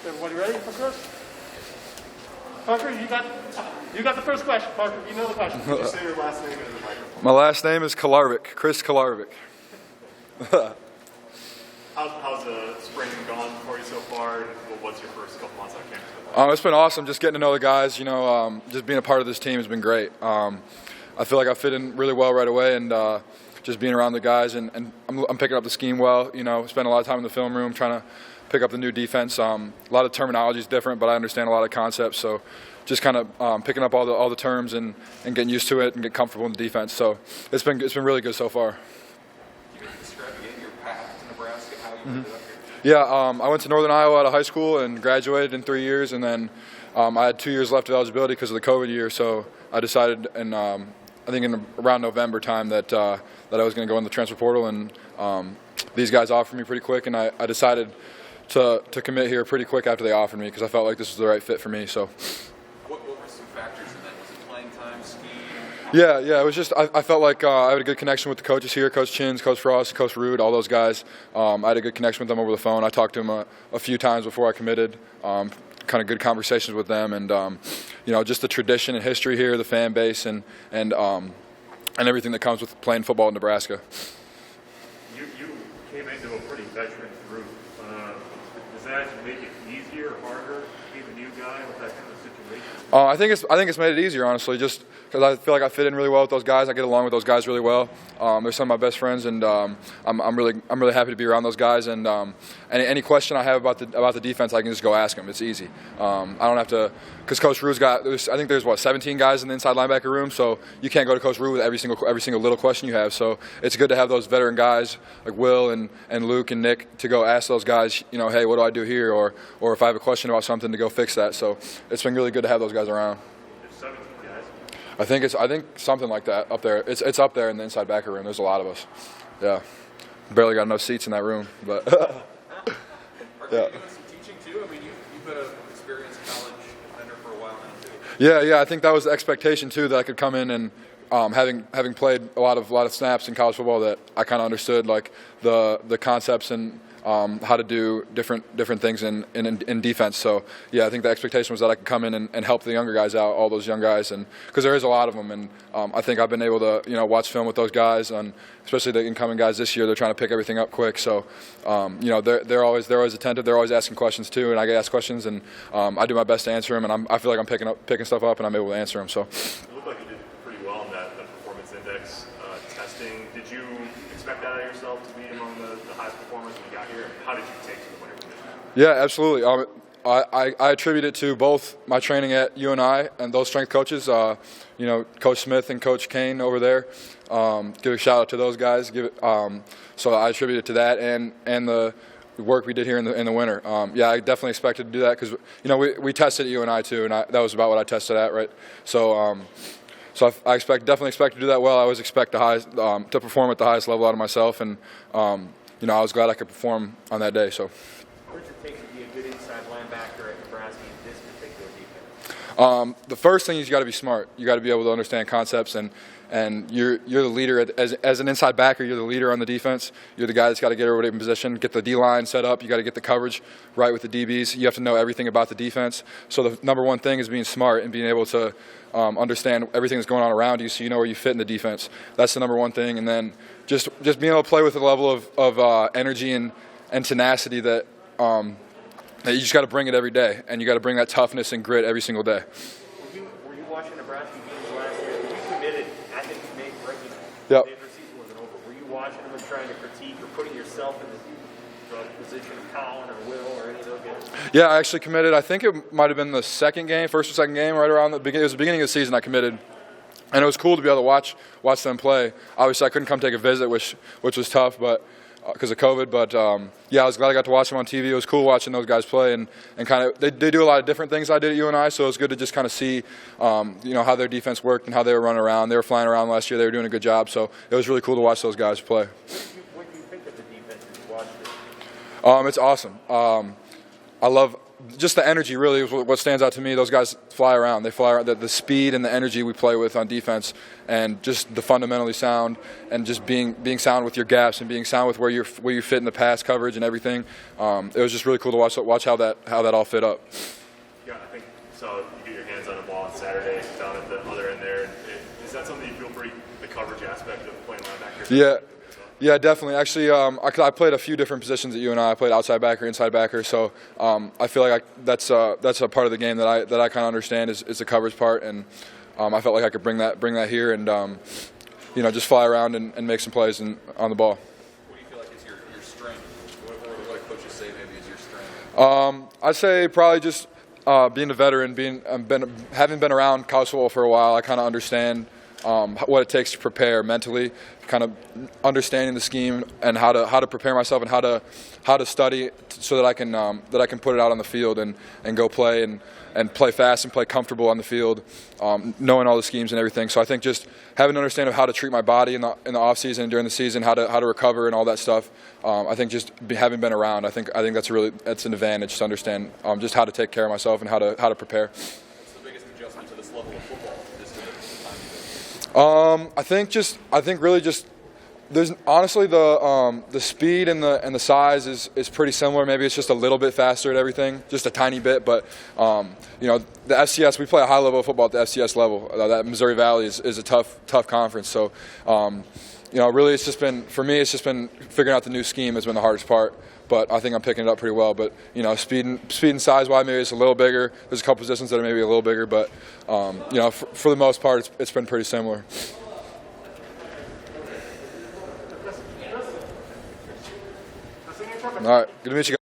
Everybody ready for first? Parker, you got the first question. Parker, you know the question. Can you say your last name into the microphone? My last name is Kolarevic, Chris Kolarevic. How's the spring gone for you so far? What's your first couple months on campus? It's been awesome just getting to know the guys. Just being a part of this team has been great. I feel like I fit in really well right away, and just being around the guys, and I'm picking up the scheme well. Spend a lot of time in the film room trying to pick up the new defense. A lot of terminology is different, but I understand a lot of concepts. So just kind of picking up all the terms and getting used to it and get comfortable in the defense. So it's been really good so far. You can describe again your path to Nebraska, how you ended up here. Yeah, I went to Northern Iowa out of high school and graduated in 3 years, and then I had 2 years left of eligibility because of the COVID year. So I decided, I think in around November time, that I was going to go in the transfer portal, and these guys offered me pretty quick, and I decided to commit here pretty quick after they offered me because I felt like this was the right fit for me. So. What were some factors in that? Was it playing time, scheme? Yeah. It was just I felt like I had a good connection with the coaches here, Coach Chins, Coach Frost, Coach Rude, all those guys. I had a good connection with them over the phone. I talked to them a few times before I committed. Kind of good conversations with them, and just the tradition and history here, the fan base, and everything that comes with playing football in Nebraska. You came into a pretty veteran group. Does that make it easier or harder being a new guy with that kind of situation? I think it's made it easier, honestly, just because I feel like I fit in really well with those guys. I get along with those guys really well. They're some of my best friends, and I'm really happy to be around those guys. And any question I have about the defense, I can just go ask them. It's easy. I don't have to, because Coach Rue's I think there's 17 guys in the inside linebacker room, so you can't go to Coach Rue with every single little question you have. So it's good to have those veteran guys like Will and Luke and Nick to go ask those guys, hey, what do I do here, or if I have a question about something, to go fix that. So it's been really good to have those guys around. There's 17 guys. I think something like that up there. It's up there in the inside backer room. There's a lot of us. Yeah, barely got enough seats in that room, but Are you doing some teaching too? I mean, you've been an experienced college defender for a while now too. Yeah. I think that was the expectation too, that I could come in and having played a lot of snaps in college football, that I kind of understood like the concepts and how to do different things in defense. So yeah, I think the expectation was that I could come in and help the younger guys out, all those young guys, and because there is a lot of them, and I think I've been able to watch film with those guys, and especially the incoming guys this year. They're trying to pick everything up quick, so they're always attentive. They're always asking questions too, and I get asked questions, and I do my best to answer them, and I feel like I'm picking stuff up, and I'm able to answer them. So. It looked like you did pretty well in the performance index testing. Did you expect that out of yourself to be among the highest performers when you got here? How did you take to the winner position? Yeah, absolutely. I attribute it to both my training at UNI and those strength coaches. Coach Smith and Coach Kane over there. Give a shout out to those guys. So I attribute it to that and the work we did here in the winter. Yeah, I definitely expected to do that because we tested at UNI too, and that was about what I tested at, right? So. So I definitely expect to do that well. I always expect the highest, to perform at the highest level out of myself, and I was glad I could perform on that day. So. What does it take to be a good inside linebacker at Nebraska in this particular defense? The first thing is you got to be smart. You got to be able to understand concepts, and you're the leader as an inside backer. You're the leader on the defense. You're the guy that's got to get everybody in position, get the D line set up. You got to get the coverage right with the DBs. You have to know everything about the defense. So the number one thing is being smart and being able to understand everything that's going on around you, so you know where you fit in the defense. That's the number one thing, and then just being able to play with a level of energy and tenacity that you just got to bring it every day, and you got to bring that toughness and grit every single day. Were you watching Nebraska games last year? You committed, I think you made right Yep. after the season wasn't over. Were you watching them and trying to critique or putting yourself in the position of Colin or Will or any of those guys? Yeah, I actually committed. I think it might have been the first or second game, right around the beginning. It was the beginning of the season I committed. And it was cool to be able to watch them play. Obviously, I couldn't come take a visit, which was tough, but because of COVID. But yeah, I was glad I got to watch them on TV. It was cool watching those guys play, and kind of they do a lot of different things I did at UNI. So it was good to just kind of see, how their defense worked and how they were running around. They were flying around last year. They were doing a good job. So it was really cool to watch those guys play. What do you think of the defense as you watched it? It's awesome. I love just the energy. Really, is what stands out to me. Those guys fly around. They fly around. The speed and the energy we play with on defense, and just the fundamentally sound, and just being sound with your gaps and being sound with where you fit in the pass coverage and everything. It was just really cool to watch how that all fit up. Yeah, I think so. You get your hands on the ball on Saturday down at the other end there. Is that something you feel the coverage aspect of playing linebacker? Yeah. Yeah, definitely. Actually, I played a few different positions at UNI. I played outside backer, inside backer. So I feel like that's a part of the game that I kind of understand is the coverage part, and I felt like I could bring that here and just fly around and make some plays on the ball. What do you feel like is your strength? What do coaches say maybe is your strength? I'd say probably just being a veteran, having been around college football for a while. I kind of understand what it takes to prepare mentally, kind of understanding the scheme and how to prepare myself and how to study so that I can put it out on the field and go play and play fast and play comfortable on the field, knowing all the schemes and everything. So I think just having an understanding of how to treat my body in the off season and during the season, how to recover and all that stuff. I think just having been around, I think that's an advantage to understand just how to take care of myself and how to prepare. What's the biggest adjustment to this level of football? I think really just there's honestly the speed and the size is pretty similar. Maybe it's just a little bit faster at everything, just a tiny bit. But the FCS, we play a high level of football at the FCS level. That Missouri Valley is a tough conference. So really it's just been figuring out the new scheme has been the hardest part. But I think I'm picking it up pretty well. But speed and size wise, maybe it's a little bigger. There's a couple positions that are maybe a little bigger, but for the most part, it's been pretty similar. All right, good to meet you guys.